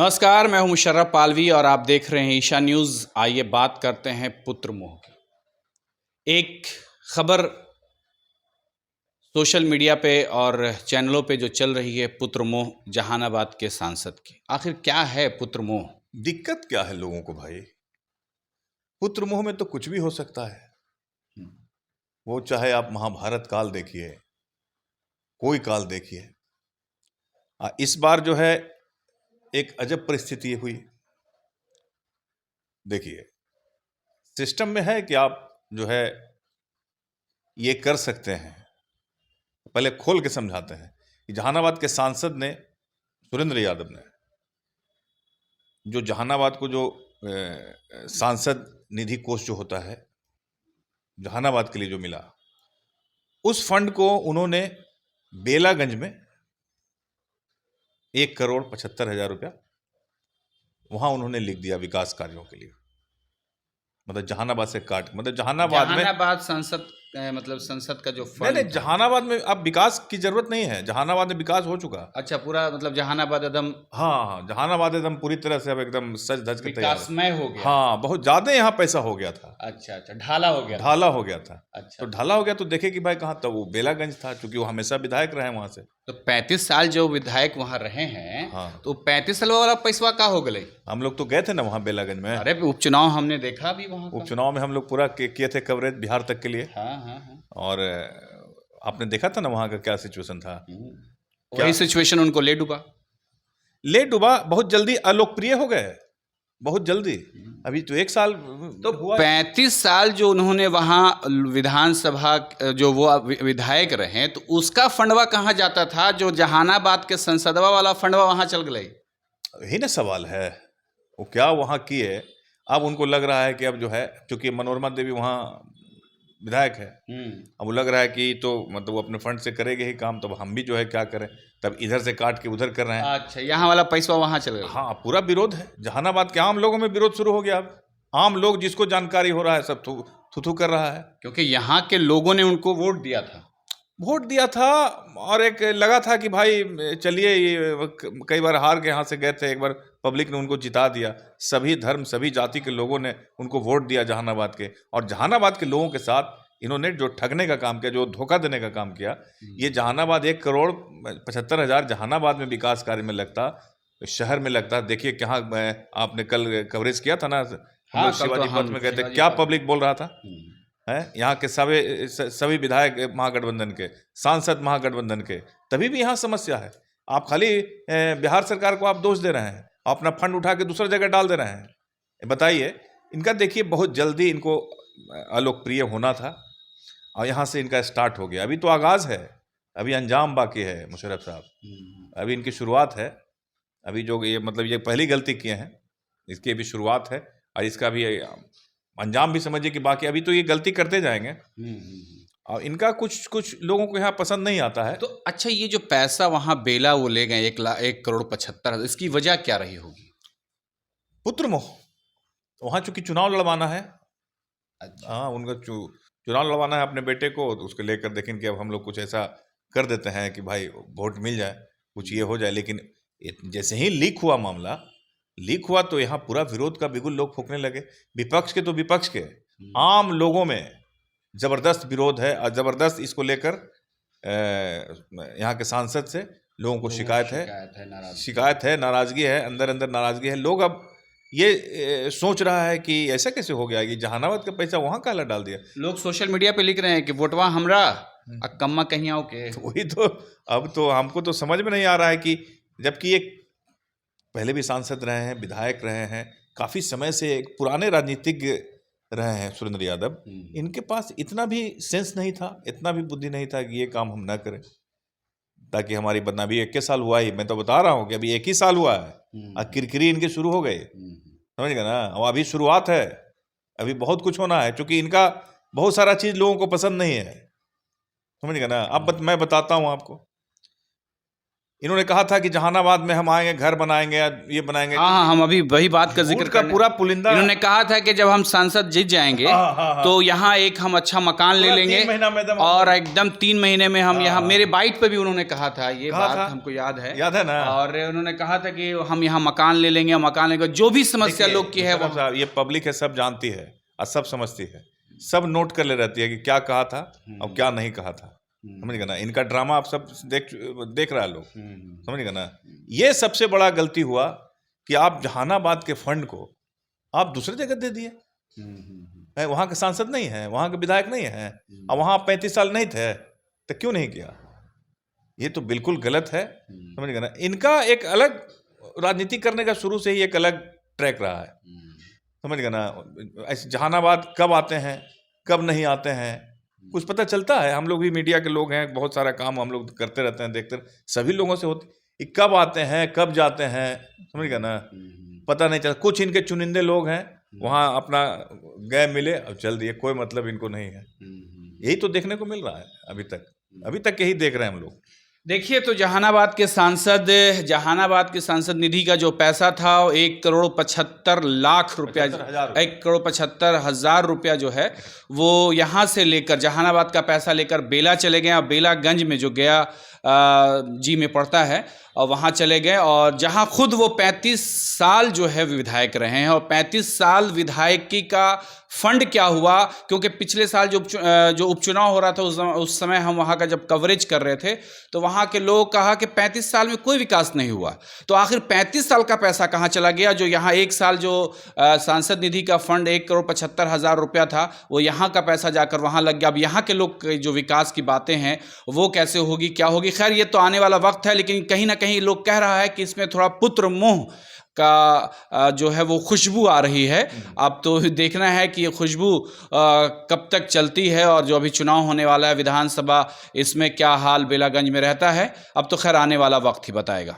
नमस्कार, मैं हूं मुशर्रफ पालवी और आप देख रहे हैं ईशा न्यूज़। आइए बात करते हैं पुत्र मोह की। एक खबर सोशल मीडिया पे और चैनलों पे जो चल रही है, पुत्र मोह जहानाबाद के सांसद की। आखिर क्या है पुत्र मोह? दिक्कत क्या है लोगों को भाई? पुत्र मोह में तो कुछ भी हो सकता है। वो चाहे आप महाभारत काल देखिए, कोई काल देखिए। इस बार जो है एक अजब परिस्थिति हुई। देखिए, सिस्टम में है कि आप जो है ये कर सकते हैं। पहले खोल के समझाते हैं कि जहानाबाद के सांसद ने, सुरेंद्र यादव ने, जो जहानाबाद को जो सांसद निधि कोष जो होता है जहानाबाद के लिए जो मिला, उस फंड को उन्होंने बेलागंज में 1,75,00,000 रुपया वहां उन्होंने लिख दिया विकास कार्यों के लिए। मतलब जहानाबाद से काट, मतलब जहानाबाद संसद मतलब संसद का जो फंड नहीं, जहानाबाद में अब विकास की जरूरत नहीं है। जहानाबाद में विकास हो चुका। अच्छा, पूरा मतलब जहानाबाद एकदम हाँ, जहानाबाद एकदम पूरी तरह से अब एकदम सज धज के तैयार है। विकासमय हो गया। हाँ, बहुत ज्यादा यहाँ पैसा हो गया था। अच्छा, ढाला हो गया। ढाला हो गया था। अच्छा, तो ढाला हो गया तो देखे कि भाई कहाँ था, वो बेलागंज था, क्योंकि वो हमेशा विधायक रहे वहां से। तो 35 साल जो विधायक वहां रहे हैं, हाँ, तो 35 साल वाला पैसवा का हो गए? हम लोग तो गए थे ना वहाँ बेलागंज में। अरे उपचुनाव हमने देखा भी वहाँ का। उपचुनाव में हम लोग पूरा किए थे कवरेज बिहार तक के लिए। हाँ हाँ हाँ। और आपने देखा था ना वहाँ का क्या सिचुएशन था। वही सिचुएशन उनको ले डूबा। ले डूबा, बहुत जल्दी अलोकप्रिय हो गए, बहुत जल्दी। अभी तो 1 साल तो 35 साल जो उन्होंने वहाँ विधानसभा जो वो विधायक रहे, तो उसका फंडवा कहाँ जाता था? जो जहानाबाद के संसदवा वाला फंडवा वहाँ चल गए। यही ना सवाल है, वो क्या वहाँ किए। अब उनको लग रहा है कि अब जो है, क्योंकि मनोरमा देवी वहाँ विधायक है, अब वो लग रहा है कि तो मतलब वो अपने फंड से करेंगे ही काम, तब हम भी जो है क्या करें, तब इधर से काट के उधर कर रहे हैं। अच्छा, यहाँ वाला पैसा वहाँ चल गया। हाँ, पूरा विरोध है। जहानाबाद के आम लोगों में विरोध शुरू हो गया। अब आम लोग, जिसको जानकारी हो रहा है, सब थू कर रहा है, क्योंकि यहाँ के लोगों ने उनको वोट दिया था। और एक लगा था कि भाई चलिए, ये कई बार हार के यहाँ से गए थे, एक बार पब्लिक ने उनको जिता दिया। सभी धर्म, सभी जाति के लोगों ने उनको वोट दिया जहानाबाद के। और जहानाबाद के लोगों के साथ इन्होंने जो ठगने का काम किया, जो धोखा देने का काम किया, ये जहानाबाद 1,75,00,000 जहानाबाद में विकास कार्य में लगता, शहर में लगता। देखिए कहाँ, आपने कल कवरेज किया था ना, हम लोग शिवाजी पथ में गए थे, क्या पब्लिक बोल रहा था है। यहाँ के सभी विधायक महागठबंधन के, सांसद महागठबंधन के, तभी भी यहाँ समस्या है। आप खाली बिहार सरकार को आप दोष दे रहे हैं, अपना फंड उठा के दूसरा जगह डाल दे रहे हैं। बताइए, इनका देखिए बहुत जल्दी इनको अलोकप्रिय होना था और यहाँ से इनका स्टार्ट हो गया। अभी तो आगाज है, अभी अंजाम बाकी है मुशर्रफ साहब। अभी इनकी शुरुआत है। अभी जो ये मतलब ये पहली गलती किए हैं, इसकी अभी शुरुआत है और इसका भी अंजाम भी समझिए कि बाकी। अभी तो ये गलती करते जाएंगे और इनका कुछ लोगों को यहाँ पसंद नहीं आता है। तो अच्छा, ये जो पैसा वहाँ बेला वो ले गए 1,75,00,000, इसकी वजह क्या रही होगी? पुत्र मोह। वहाँ चूंकि चुनाव लड़वाना है। अच्छा। हाँ, उनका चुनाव लड़वाना है अपने बेटे को, तो उसको लेकर देखें कि अब हम लोग कुछ ऐसा कर देते हैं कि भाई वोट मिल जाए, कुछ ये हो जाए। लेकिन जैसे ही लीक हुआ तो यहाँ पूरा विरोध का बिगुल लोग फूंकने लगे। विपक्ष के तो विपक्ष के, आम लोगों में जबरदस्त विरोध है और जबरदस्त इसको लेकर यहाँ के सांसद से लोगों को शिकायत है, नाराजगी है, अंदर नाराजगी है। लोग अब ये सोच रहा है कि ऐसा कैसे हो गया कि जहानाबाद का पैसा वहां काला डाल दिया। लोग सोशल मीडिया पे लिख रहे हैं कि वोटवा हमरा कम्मा कहीं आओ के। वही तो, अब तो हमको तो समझ में नहीं आ रहा है कि जबकि एक पहले भी सांसद रहे हैं, विधायक रहे हैं, काफी समय से एक पुराने राजनीतिज्ञ रहे हैं सुरेंद्र यादव, इनके पास इतना भी सेंस नहीं था, इतना भी बुद्धि नहीं था कि ये काम हम ना करें ताकि हमारी बदनामी। 21 साल हुआ ही, मैं तो बता रहा हूँ कि अभी 1 ही साल हुआ है और किरकिरी इनके शुरू हो गए, समझ गए ना। और अभी शुरुआत है, अभी बहुत कुछ होना है, क्योंकि इनका बहुत सारा चीज लोगों को पसंद नहीं है, समझ गए ना। अब मैं बताता हूँ आपको, इन्होंने कहा था कि जहानाबाद में हम आएंगे, घर बनाएंगे, ये बनाएंगे। हाँ, हम अभी वही बात का जिक्र का पूरा पुलिंदा। इन्होंने कहा था कि जब हम सांसद जीत जाएंगे तो यहाँ एक हम अच्छा मकान ले लेंगे 3 महीना में और एकदम 3 महीने में हम यहाँ, मेरे बाइट पे भी उन्होंने कहा था ये बात, हमको याद है ना। और उन्होंने कहा था कि हम यहाँ मकान ले लेंगे, जो भी समस्या लोग की है वो, ये पब्लिक है, सब जानती है और सब समझती है, सब नोट कर ले रहती है कि क्या कहा था और क्या नहीं कहा था। समझ गए ना, इनका ड्रामा आप सब देख रहा है लोग। समझ गए ना, ये सबसे बड़ा गलती हुआ कि आप जहानाबाद के फंड को आप दूसरे जगह दे दिए। वहां के सांसद नहीं है, वहां के विधायक नहीं है, और वहां 35 साल नहीं थे तो क्यों नहीं किया? ये तो बिल्कुल गलत है। समझ गए ना, इनका एक अलग राजनीति करने का शुरू से ही एक अलग ट्रैक रहा है। समझ गए ना, ऐसे जहानाबाद कब आते हैं कब नहीं आते हैं कुछ पता चलता है? हम लोग भी मीडिया के लोग हैं, बहुत सारा काम हम लोग करते रहते हैं, देखते सभी लोगों से होती, कब आते हैं कब जाते हैं, समझ गए ना, पता नहीं चलता। कुछ इनके चुनिंदे लोग हैं वहाँ अपना गए मिले और चल दिए, कोई मतलब इनको नहीं है। यही तो देखने को मिल रहा है अभी तक यही देख रहे हैं हम लोग। देखिए, तो जहानाबाद के सांसद निधि का जो पैसा था वो 1,75,00,000 रुपया, 1,75,000 रुपया जो है वो यहाँ से लेकर, जहानाबाद का पैसा लेकर बेला चले गए, और बेलागंज में जो गया जी में पड़ता है और वहाँ चले गए, और जहाँ खुद वो 35 साल जो है विधायक रहे हैं, और 35 साल विधायकी का फंड क्या हुआ, क्योंकि पिछले साल जो उपचुनाव हो रहा था उस समय हम वहाँ का जब कवरेज कर रहे थे तो वहाँ के लोग कहा कि 35 साल में कोई विकास नहीं हुआ। तो आखिर 35 साल का पैसा कहाँ चला गया? जो यहाँ एक साल जो सांसद निधि का फंड 1,75,000 रुपया था वो यहाँ का पैसा जाकर वहाँ लग गया। अब यहाँ के लोग जो विकास की बातें हैं वो कैसे होगी, क्या होगी, खैर ये तो आने वाला वक्त है। लेकिन कहीं ना कहीं लोग कह रहा है कि इसमें थोड़ा पुत्र मोह का जो है वो खुशबू आ रही है। अब तो देखना है कि ये खुशबू कब तक चलती है, और जो अभी चुनाव होने वाला है विधानसभा, इसमें क्या हाल बेलागंज में रहता है, अब तो खैर आने वाला वक्त ही बताएगा।